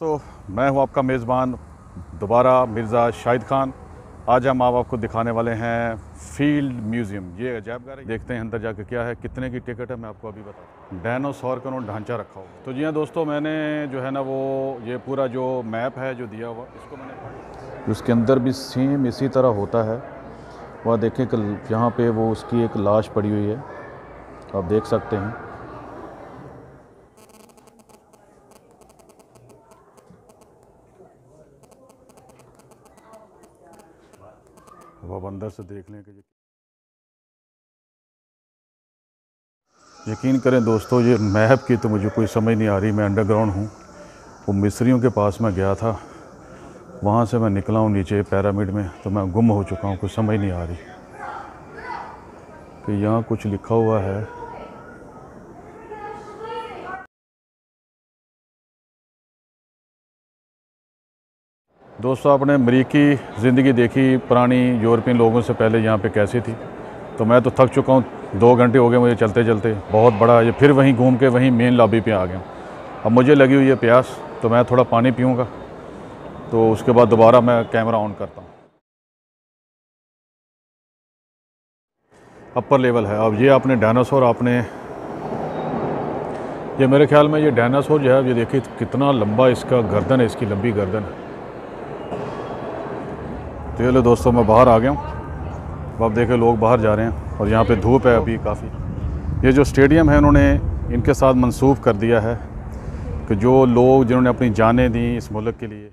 तो मैं हूं आपका मेज़बान दोबारा मिर्ज़ा शाहिद खान। आज हम आपको दिखाने वाले हैं फील्ड म्यूज़ियम। ये अजायबघर है, देखते हैं अंदर जाकर क्या है, कितने की टिकट है मैं आपको अभी बताता हूँ। डायनासोर का उन्होंने ढांचा रखा हुआ। तो जी हाँ दोस्तों, मैंने जो है ना वो ये पूरा जो मैप है जो दिया हुआ इसको मैंने उसके अंदर भी सेम इसी तरह होता है। वह देखें कि यहाँ पे वो उसकी एक लाश पड़ी हुई है, आप देख सकते हैं। अब अंदर से देख लें कि यकीन करें दोस्तों, ये मैप की तो मुझे कोई समझ नहीं आ रही। मैं अंडरग्राउंड हूँ। वो मिस्रियों के पास मैं गया था, वहाँ से मैं निकला हूँ नीचे पिरामिड में, तो मैं गुम हो चुका हूँ। कुछ समझ नहीं आ रही कि यहाँ कुछ लिखा हुआ है। दोस्तों, आपने अमरीकी ज़िंदगी देखी पुरानी यूरोपियन लोगों से पहले यहाँ पे कैसी थी? तो मैं तो थक चुका हूँ। 2 घंटे हो गए मुझे चलते चलते। बहुत बड़ा ये फिर वहीं घूम के वहीं मेन लॉबी पे आ गया। अब मुझे लगी हुई है प्यास, तो मैं थोड़ा पानी पीऊँगा, तो उसके बाद दोबारा मैं कैमरा ऑन करता हूँ। अपर लेवल है। अब ये आपने डायनासोर, आपने ये मेरे ख्याल में ये डायनासोर जो है, ये देखिए कितना लंबा इसका गर्दन है, इसकी लंबी गर्दन है। तो ये लो दोस्तों, मैं बाहर आ गया हूँ। अब आप देखें लोग बाहर जा रहे हैं और यहाँ पे धूप है अभी काफ़ी। ये जो स्टेडियम है उन्होंने इनके साथ मंसूब कर दिया है कि जो लोग जिन्होंने अपनी जानें दी इस मुल्क के लिए,